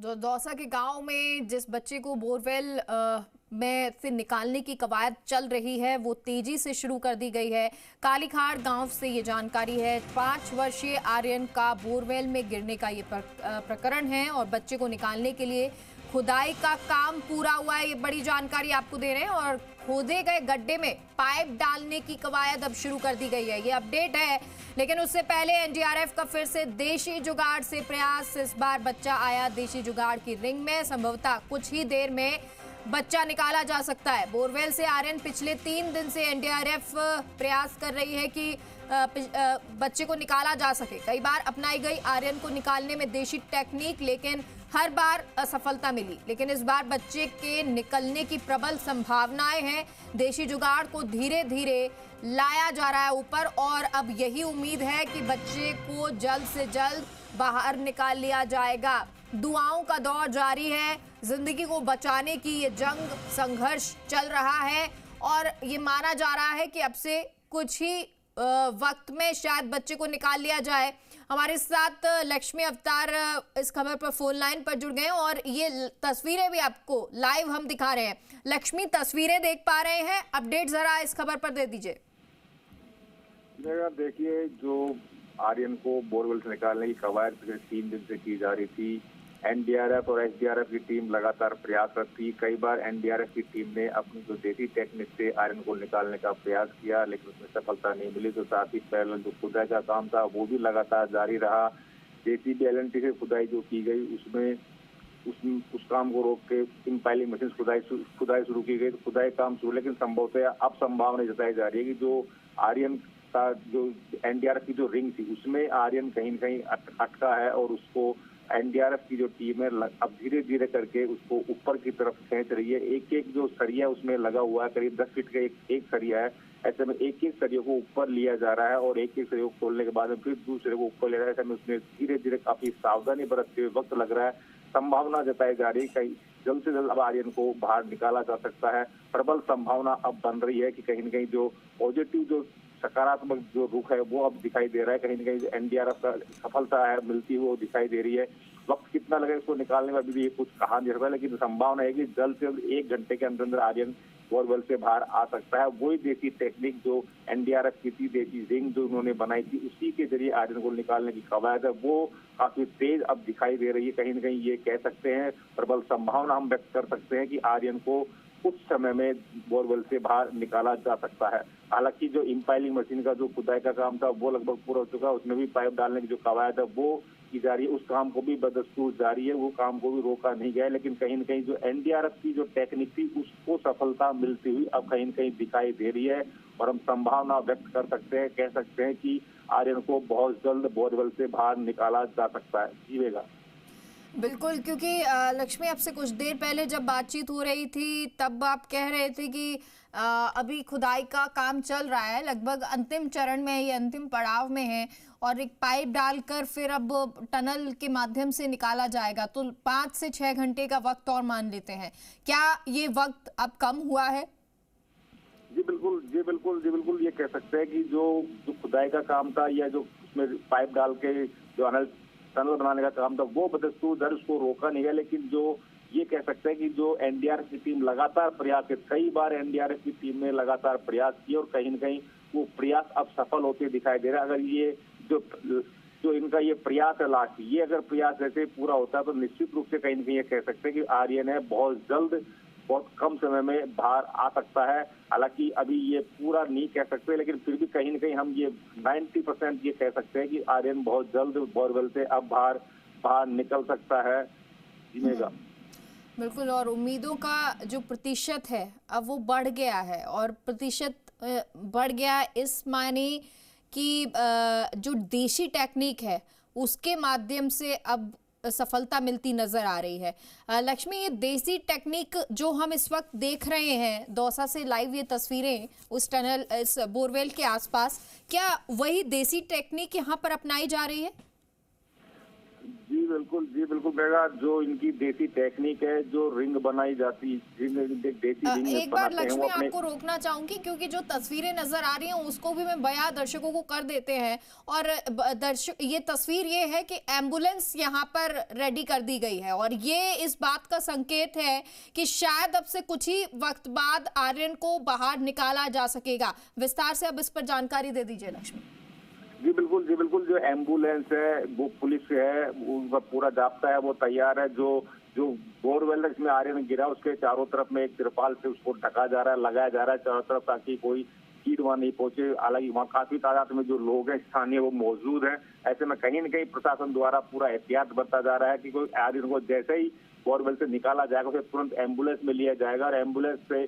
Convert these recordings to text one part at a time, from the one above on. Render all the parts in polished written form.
दौसा के गांव में जिस बच्चे को बोरवेल में से निकालने की कवायद चल रही है वो तेजी से शुरू कर दी गई है। कालीखाड़ गांव से ये जानकारी है। 5 वर्षीय आर्यन का बोरवेल में गिरने का ये प्रकरण है और बच्चे को निकालने के लिए खुदाई का काम पूरा हुआ है। ये बड़ी जानकारी आपको दे रहे हैं और खोदे गए गड्ढे में पाइप डालने की कवायद अब शुरू कर दी गई है। ये अपडेट है, लेकिन उससे पहले एनडीआरएफ का फिर से देशी जुगाड़ से प्रयास। इस बार बच्चा आया देशी जुगाड़ की रिंग में। संभवतः कुछ ही देर में बच्चा निकाला जा सकता है। बोरवेल से आर्यन पिछले 3 दिन से एनडीआरएफ प्रयास कर रही है कि बच्चे को निकाला जा सके। कई बार अपनाई गई आर्यन को निकालने में देशी टेक्निक, लेकिन हर बार असफलता मिली। लेकिन इस बार बच्चे के निकलने की प्रबल संभावनाएं हैं। देशी जुगाड़ को धीरे धीरे लाया जा रहा है ऊपर और अब यही उम्मीद है कि बच्चे को जल्द से जल्द बाहर निकाल लिया जाएगा। दुआओं का दौर जारी है। जिंदगी को बचाने की ये जंग संघर्ष चल रहा है और ये माना जा रहा है कि अब से कुछ ही वक्त में शायद बच्चे को निकाल लिया जाए। हमारे साथ लक्ष्मी अवतार इस खबर पर फोन लाइन पर जुड़ गए और ये तस्वीरें भी आपको लाइव हम दिखा रहे हैं। लक्ष्मी, तस्वीरें देख पा रहे हैं, अपडेट जरा इस खबर पर दे दीजिए। देखिए, जो आर्यन को बोरवेल से निकालने की कवायद 3 दिन से की जा रही थी। एनडीआरएफ और एसडीआरएफ की टीम लगातार प्रयासरत थी। कई बार एनडीआरएफ की टीम ने अपनी जो देसी टेक्निक से आयरन को निकालने का प्रयास किया, लेकिन उसमें सफलता नहीं मिली। तो साथ ही पैरेलल जो खुदाई का काम था वो भी लगातार जारी रहा। जेसीबी एलएनटी से खुदाई जो की गई उसमें उस काम को रोक के इंपाइलिंग मशीन खुदाई शुरू की गई। तो खुदाई काम शुरू, लेकिन संभवतः अब संभावना जताई जा रही है कि जो आर्यन का जो एनडीआरएफ की जो रिंग थी उसमें आर्यन कहीं न कहीं अटका है और उसको एनडीआरएफ की जो टीम है अब धीरे धीरे करके उसको ऊपर की तरफ खींच रही है। एक एक जो सरिया उसमें लगा हुआ है, करीब 10 फीट का एक सरिया है। ऐसे में एक एक सरिया को ऊपर लिया जा रहा है और एक एक सरिया को खोलने के बाद फिर दूसरे को ऊपर ले रहा है। ऐसे में उसमें धीरे धीरे काफी सावधानी बरतते हुए वक्त लग रहा है। संभावना जताई जा रही है कहीं जल्द से जल्द अब आर्यन को बाहर निकाला जा सकता है। प्रबल संभावना अब बन रही है कि कहीं न कहीं जो पॉजिटिव जो सकारात्मक जो रुख है वो अब दिखाई दे रहा है। कहीं न कहीं एनडीआरएफ का सफलता है मिलती हुई वो दिखाई दे रही है। वक्त कितना लगेगा इसको निकालने में अभी भी कुछ कहा नहीं रहा है, लेकिन संभावना है कि जल्द से जल्द 1 घंटे के अंदर आर्यन बोरवेल से बाहर आ सकता है। वही देसी टेक्निक जो एनडीआरएफ की थी, देसी रिंग जो उन्होंने बनाई थी, उसी के जरिए आर्यन को निकालने की कवायद है वो काफी तेज अब दिखाई दे रही है। कहीं न कहीं ये कह सकते हैं, प्रबल संभावना हम व्यक्त कर सकते हैं कि आर्यन को कुछ समय में बोरवेल से बाहर निकाला जा सकता है। हालांकि जो इंपाइलिंग मशीन का जो खुदाई का काम था वो लगभग पूरा हो चुका है। उसमें भी पाइप डालने की जो कवायद है वो की जा रही है। उस काम को भी बदस्तूर जारी है, वो काम को भी रोका नहीं गया। लेकिन कहीं न कहीं जो एनडीआरएफ की जो टेक्निक थी उसको सफलता मिलती हुई अब कहीं न कहीं दिखाई दे रही है और हम संभावना व्यक्त कर सकते हैं, कह सकते हैं कि आर्यन को बहुत जल्द बोरवेल से बाहर निकाला जा सकता है। जीवेगा बिल्कुल, क्योंकि लक्ष्मी, आपसे कुछ देर पहले जब बातचीत हो रही थी तब आप कह रहे थे कि अभी खुदाई का काम चल रहा है, लगभग अंतिम चरण में है, ये अंतिम पड़ाव में है और एक पाइप डालकर फिर अब टनल के माध्यम से निकाला जाएगा। तो 5 से 6 घंटे का वक्त और मान लेते हैं। क्या ये वक्त अब कम हुआ है? जी बिल्कुल ये कह सकते हैं कि जो खुदाई का काम था या जो उसमें पाइप डाल के जो टनल बनाने का काम था वो बदस्तूर दर उसको रोका नहीं गया। लेकिन जो ये कह सकते हैं कि जो एनडीआरएफ की टीम लगातार प्रयास है, कई बार एनडीआरएफ की टीम ने लगातार प्रयास किए और कहीं न कहीं वो प्रयास अब सफल होते दिखाई दे रहा है। अगर ये जो इनका ये प्रयास है लास्ट, ये अगर प्रयास ऐसे पूरा होता है तो निश्चित रूप से कहीं न कहीं ये कह सकते हैं कि आर्यन है बहुत जल्द बहुत कम समय में बाहर आ सकता है। हालांकि अभी ये पूरा नहीं कह सकते, लेकिन फिर भी कहीं न कहीं हम ये 90% ये कह सकते हैं कि आर्यन बहुत जल्द बोरवेल से अब बाहर निकल सकता है। जिनेगा बिल्कुल, और उम्मीदों का जो प्रतिशत है अब वो बढ़ गया है और प्रतिशत बढ़ गया इस माने कि जो देशी टेक्निक है उसके माध्यम से अब सफलता मिलती नजर आ रही है। लक्ष्मी, ये देसी टेक्निक जो हम इस वक्त देख रहे हैं दौसा से लाइव, ये तस्वीरें उस टनल इस बोरवेल के आसपास, क्या वही देसी टेक्निक यहाँ पर अपनाई जा रही है? जी बिल्कुल जी, बिल्कुल मेगा जो इनकी देसी टेक्निक है, जो रिंग बनाई जाती, देसी रिंग एक बार बनाते हैं वो लक्ष्मी अपने। आपको रोकना चाहूंगी क्योंकि जो तस्वीरें नजर आ रही हैं उसको भी मैं बयां दर्शकों को कर देते हैं। और दर्शक ये तस्वीर ये है कि एम्बुलेंस यहाँ पर रेडी कर दी गई है और ये इस बात का संकेत है कि शायद अब से कुछ ही वक्त बाद आर्यन को बाहर निकाला जा सकेगा। विस्तार से अब इस पर जानकारी दे दीजिए लक्ष्मी। जी बिल्कुल, जो एम्बुलेंस है, वो पुलिस है, उनका पूरा जाब्ता है, वो तैयार है। जो जो बोरवेल जिसमें आर्यन गिरा उसके चारों तरफ में एक तिरपाल से उसको ढका जा रहा है, लगाया जा रहा है चारों तरफ, ताकि कोई कीट वहां नहीं पहुंचे। हालांकि वहाँ काफी तादाद में जो लोग हैं स्थानीय वो मौजूद है। ऐसे में कहीं न कहीं प्रशासन द्वारा पूरा एहतियात बरता जा रहा है कि कोई आर्यन को जैसे ही बोरवेल से निकाला जाएगा उसे तुरंत एम्बुलेंस में लिया जाएगा और एम्बुलेंस से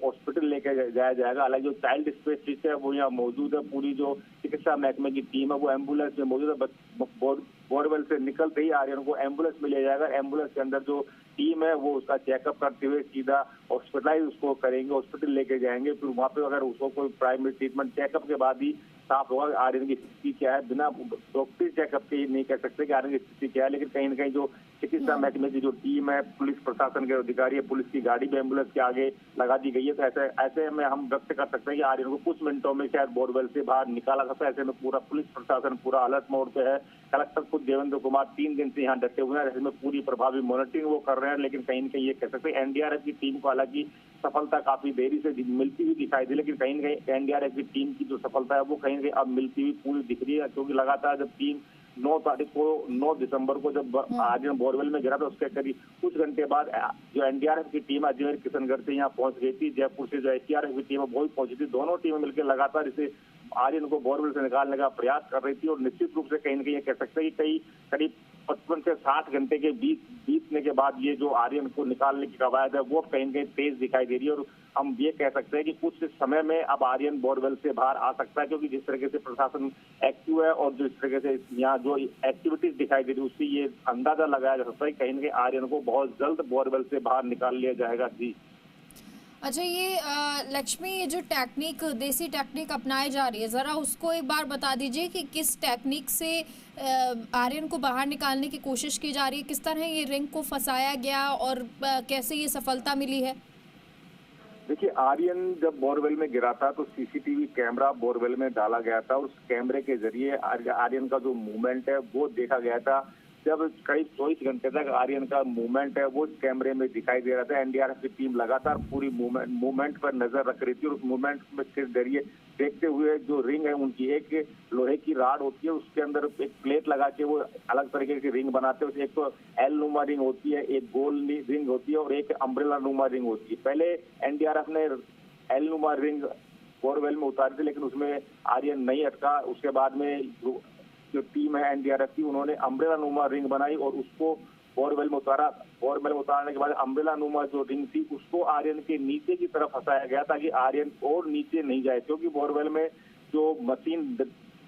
हॉस्पिटल लेके जाया जाएगा। हालांकि जो चाइल्ड स्पेशलिस्ट है वो यहाँ मौजूद है, पूरी जो चिकित्सा महकमे की टीम है वो एम्बुलेंस में मौजूद है। बोरवेल से निकलते ही आर्यन को एम्बुलेंस में लिया जाएगा। एम्बुलेंस के अंदर जो टीम है वो उसका चेकअप करते हुए सीधा हॉस्पिटलाइज उसको करेंगे, हॉस्पिटल लेके जाएंगे। फिर वहाँ पे अगर उसको कोई प्राइमरी ट्रीटमेंट चेकअप के बाद ही साफ होगा आर्यन की स्थिति क्या है। बिना डॉक्टरी चेकअप के नहीं कह सकते कि आर्यन की स्थिति क्या है, लेकिन कहीं ना कहीं जो चिकित्सा महकमे की जो टीम है, पुलिस प्रशासन के अधिकारी है, पुलिस की गाड़ी भी एम्बुलेंस के आगे लगा दी गई है। तो ऐसे में हम व्यक्त कर सकते हैं कि आर्यन को कुछ मिनटों में शायद बोरवेल से बाहर निकाला सकता है। ऐसे में पूरा पुलिस प्रशासन पूरा अलर्ट मोड पे है। कलेक्टर खुद देवेंद्र कुमार 3 दिन से यहाँ डटे हुए हैं, इसमें पूरी प्रभावी मॉनिटरिंग वो कर रहे हैं। लेकिन कहीं न कहीं ये कह सकते हैं एनडीआरएफ की टीम को हालांकि सफलता काफी देरी से मिलती हुई दिखाई दी, लेकिन कहीं न कहीं एनडीआरएफ की टीम की जो सफलता है वो कहीं न कहीं अब मिलती हुई पूरी दिख रही है। क्योंकि लगातार जब टीम 9 दिसंबर को जब आर्यन बोरवेल में गिरा था उसके करीब कुछ घंटे बाद जो एनडीआरएफ की टीम अजमेर किशनगढ़ से यहाँ पहुंच गई थी। जयपुर से जो एसडीआरएफ की टीम है वो भी पहुंची थी। दोनों टीमें मिलकर लगातार इसे आर्यन को बोरवेल से निकालने का प्रयास कर रही थी और निश्चित रूप से कहीं न कहीं ये कह सकते हैं कि करीब 55 से 60 घंटे के बीतने के बाद ये जो आर्यन को निकालने की कवायद है वो कहीं न कहीं तेज दिखाई दे रही है। और हम ये कह सकते हैं कि कुछ समय में अब आर्यन बोरवेल से बाहर आ सकता है, क्योंकि जिस तरीके से प्रशासन एक्टिव है और जिस तरीके से यहाँ जो एक्टिविटीज दिखाई दे रही है उससे ये अंदाजा लगाया जा सकता है कहीं न कहीं आर्यन को बहुत जल्द बोरवेल से बाहर निकाल लिया जाएगा। जी अच्छा, ये लक्ष्मी, ये जो टेक्निक, देसी टेक्निक अपनाई जा रही है, ज़रा उसको एक बार बता दीजिए कि किस टेक्निक से आर्यन को बाहर निकालने की कोशिश की जा रही है, किस तरह ये रिंग को फंसाया गया और कैसे ये सफलता मिली है। देखिए, आर्यन जब बोरवेल में गिरा था तो सीसीटीवी कैमरा बोरवेल में डाला गया था। उस कैमरे के जरिए आर्यन का जो मूवमेंट है वो देखा गया था। जब करीब 24 घंटे तक आर्यन का मूवमेंट है वो कैमरे में दिखाई दे रहा था। एनडीआरएफ की टीम लगातार पूरी मूवमेंट पर नजर रख रही थी और उस मूवमेंट में के जरिए देखते हुए जो रिंग है उनकी एक लोहे की राड होती है, उसके अंदर एक प्लेट लगा के वो अलग तरीके की रिंग बनाते हैं। एक तो एल नुमा रिंग होती है, एक गोल रिंग होती है और एक अम्ब्रेला नुमा रिंग होती है। पहले एनडीआरएफ ने एल नुमा रिंग बोरवेल में उतारी थी, लेकिन उसमें आर्यन नहीं अटका। उसके बाद में जो टीम है एनडीआरएफ की, उन्होंने अम्ब्रेला नुमा रिंग बनाई और उसको बोरवेल में उतारा। बोरवेल में उतारने के बाद अम्ब्रेला नुमा जो रिंग थी उसको आर्यन के नीचे की तरफ फंसाया गया ताकि आर्यन और नीचे नहीं जाए, क्योंकि बोरवेल में जो मशीन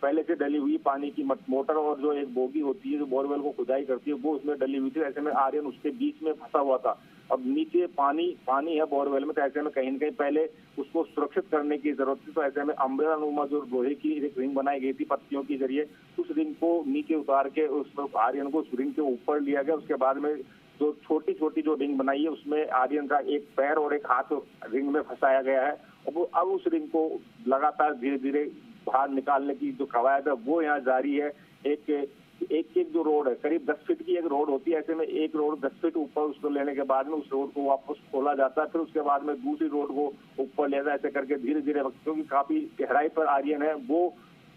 पहले से डली हुई पानी की मोटर और जो एक बोगी होती है जो बोरवेल को खुदाई करती है वो उसमें डली हुई थी। ऐसे में आर्यन उसके बीच में फंसा हुआ था। अब नीचे पानी है बोरवेल में, तो ऐसे में कहीं न कहीं पहले उसको सुरक्षित करने की जरूरत थी। तो ऐसे में अम्ब्रेला नुमा जो लोहे की एक रिंग बनाई गई थी पत्तियों के जरिए, उस रिंग को नीचे उतार के उस आर्यन को उस रिंग के ऊपर लिया गया। उसके बाद में जो छोटी छोटी जो रिंग बनाई है उसमें आर्यन का एक पैर और एक हाथ रिंग में फंसाया गया है। अब उस रिंग को लगातार धीरे धीरे बाहर निकालने की जो कवायद है वो यहाँ जारी है। एक जो रोड है करीब 10 फीट की एक रोड होती है। ऐसे में एक रोड 10 फीट ऊपर उसको लेने के बाद में उस रोड को वापस खोला जाता है, फिर उसके बाद में दूसरी रोड को ऊपर ले जाता है। ऐसे करके धीरे धीरे, क्योंकि काफी गहराई पर आर्यन है वो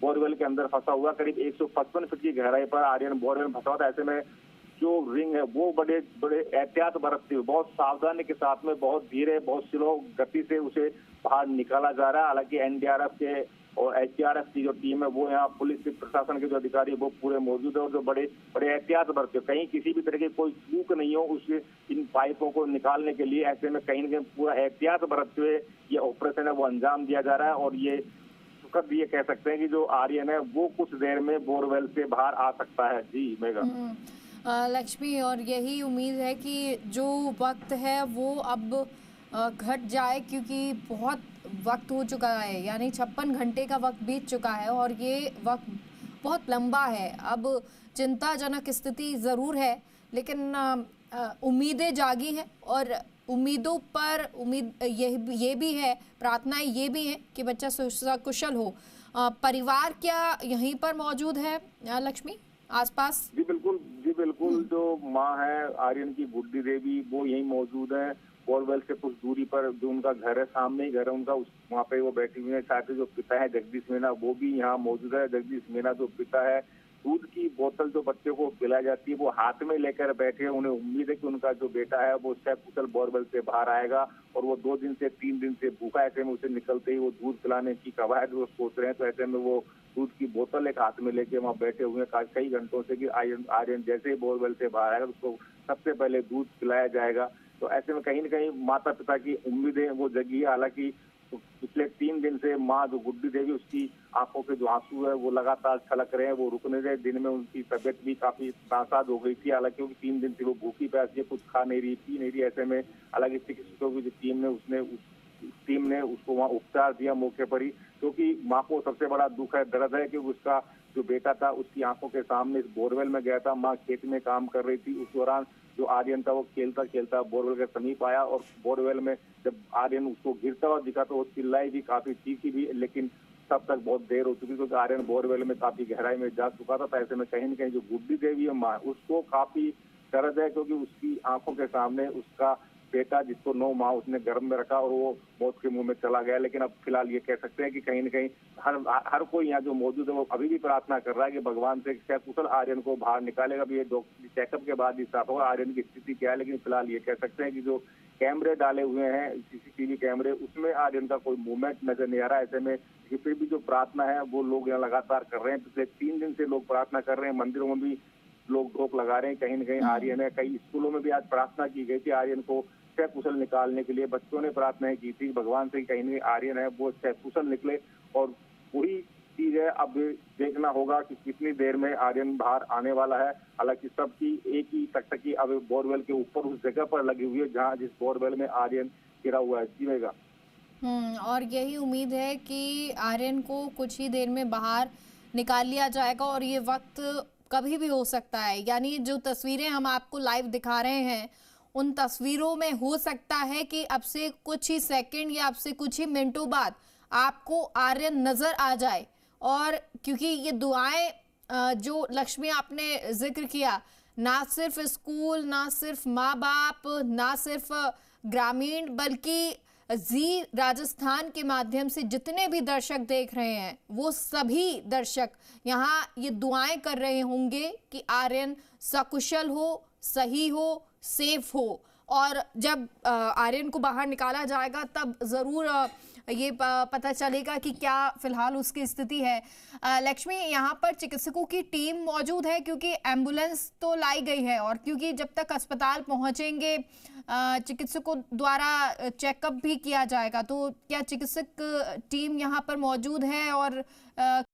बोरवेल के अंदर फंसा हुआ, करीब 155 फीट की गहराई पर आर्यन बोरवेल में फंसा हुआ था। ऐसे में जो रिंग है वो बड़े एहतियात बरतते हुए, बहुत सावधानी के साथ में, बहुत धीरे, बहुत स्लो गति से उसे बाहर निकाला जा रहा है। हालांकि एनडीआरएफ के और एसडीआरएफ की जो टीम है वो यहाँ पुलिस प्रशासन के जो अधिकारी वो पूरे मौजूद है और जो बड़े एहतियात बरतते हैं, कहीं किसी भी तरह की कोई चूक नहीं हो उस इन पाइपों को निकालने के लिए। ऐसे में कहीं न कहीं पूरा एहतियात बरतते हुए ये ऑपरेशन है वो अंजाम दिया जा रहा है। और ये सुखद ये कह सकते हैं कि जो आर्यन है वो कुछ देर में बोरवेल से बाहर आ सकता है। जी मेगा लक्ष्मी, और यही उम्मीद है कि जो वक्त है वो अब घट जाए, क्योंकि बहुत वक्त हो चुका है, यानी 56 घंटे का वक्त बीत चुका है और ये वक्त बहुत लंबा है। अब चिंताजनक स्थिति ज़रूर है, लेकिन उम्मीदें जागी हैं और उम्मीदों पर उम्मीद ये भी है, प्रार्थनाएं ये भी हैं कि बच्चा सकुशल हो। परिवार क्या यहीं पर मौजूद है लक्ष्मी, आसपास? जी बिल्कुल, जो माँ है आर्यन की, गुड्डी देवी, वो यहीं मौजूद है। बोरवेल से कुछ दूरी पर जो उनका घर है, सामने ही घर है उनका, उस वहाँ पे वो बैठी हुई है। साथ ही जो पिता है जगदीश मीना, वो भी यहाँ मौजूद है। जगदीश मीना जो पिता है, दूध की बोतल जो बच्चे को पिलाई जाती है वो हाथ में लेकर बैठे हैं। उन्हें उम्मीद है कि उनका जो बेटा है वो सकुशल बोरवेल से बाहर आएगा, और वो 2 दिन से 3 दिन से भूखा, ऐसे में उसे निकलते ही वो दूध पिलाने की कवायद वो सोच रहे हैं। तो ऐसे में वो दूध की बोतल एक हाथ में लेके वहाँ बैठे हुए हैं कई घंटों से कि आर्यन जैसे ही बोरवेल से बाहर आएगा उसको सबसे पहले दूध पिलाया जाएगा। तो ऐसे में कहीं न कहीं माता पिता की उम्मीदें वो जगी है। हालांकि तो पिछले 3 दिन से माँ जो गुड्डी देवी, उसकी आंखों के जो आंसू है वो लगातार छलक रहे हैं, वो रुक नहीं रहे। दिन में उनकी तबीयत भी काफी नासाज हो गई थी, हालांकि क्योंकि 3 दिन से वो भूखी प्यासी कुछ खा नहीं रही, पी नहीं रही। ऐसे में हालांकि चिकित्सकों की जो टीम ने उसको वहाँ उपचार दिया मौके पर ही, क्योंकि माँ को सबसे बड़ा दुख है, दर्द है कि उसका जो बेटा था उसकी आंखों के सामने इस बोरवेल में गया था। माँ खेत में काम कर रही थी, उस दौरान जो आर्यन था वो खेलता खेलता बोरवेल के समीप आया, और बोरवेल में जब आर्यन उसको गिरता हुआ दिखा तो वो चिल्लाई भी, काफी चीखी भी, लेकिन तब तक बहुत देर हो चुकी, क्योंकि आर्यन बोरवेल में काफी गहराई में जा चुका था। तो ऐसे में कहीं न कहीं जो गुड्डी देवी है माँ, उसको काफी दर्द है, क्योंकि उसकी आंखों के सामने उसका बेटा, जिसको 9 माह उसने गर्भ में रखा, और वो मौत के मुंह में चला गया। लेकिन अब फिलहाल ये कह सकते हैं कि कहीं न कहीं हर कोई यहाँ जो मौजूद है वो अभी भी प्रार्थना कर रहा है कि भगवान से सकुशल आर्यन को बाहर निकालेगा। अभी ये डॉक्टर चेकअप के बाद ही साफ होगा आर्यन की स्थिति क्या है। लेकिन फिलहाल ये कह सकते हैं कि जो कैमरे डाले हुए हैं, सीसीटीवी कैमरे, उसमें आर्यन का कोई मूवमेंट नजर नहीं आ रहा है। ऐसे में फिर भी जो प्रार्थना है वो लोग यहाँ लगातार कर रहे हैं। पिछले 3 दिन से लोग प्रार्थना कर रहे हैं, मंदिरों में भी लोग ढोक लगा रहे हैं। कहीं न कहीं आर्यन है, कई स्कूलों में भी आज प्रार्थना की गई थी आर्यन को सकुशल निकालने के लिए। बच्चों ने प्रार्थनाएं की थी भगवान से, कहीं न आर्यन है वो सकुशल निकले, और वही चीज है। अब देखना होगा कि कितनी देर में आर्यन बाहर आने वाला है। हालांकि सबकी एक ही टकटकी अब बोरवेल के ऊपर उस जगह पर लगी हुई है जहां जिस बोरवेल में आर्यन गिरा हुआ है। जीवेगा। और यही उम्मीद है कि आर्यन को कुछ ही देर में बाहर निकाल लिया जाएगा, और ये वक्त कभी भी हो सकता है। यानी जो तस्वीरें हम आपको लाइव दिखा रहे हैं, उन तस्वीरों में हो सकता है कि अब से कुछ ही सेकंड या अब से कुछ ही मिनटों बाद आपको आर्यन नजर आ जाए। और क्योंकि ये दुआएं जो लक्ष्मी आपने जिक्र किया, ना सिर्फ स्कूल, ना सिर्फ माँ बाप, ना सिर्फ ग्रामीण, बल्कि जी राजस्थान के माध्यम से जितने भी दर्शक देख रहे हैं, वो सभी दर्शक यहाँ ये दुआएं कर रहे होंगे कि आर्यन सकुशल हो, सही हो, सेफ हो। और जब आर्यन को बाहर निकाला जाएगा तब ज़रूर ये पता चलेगा कि क्या फिलहाल उसकी स्थिति है। लक्ष्मी, यहाँ पर चिकित्सकों की टीम मौजूद है, क्योंकि एम्बुलेंस तो लाई गई है, और क्योंकि जब तक अस्पताल पहुँचेंगे चिकित्सकों द्वारा चेकअप भी किया जाएगा, तो क्या चिकित्सक टीम यहाँ पर मौजूद है और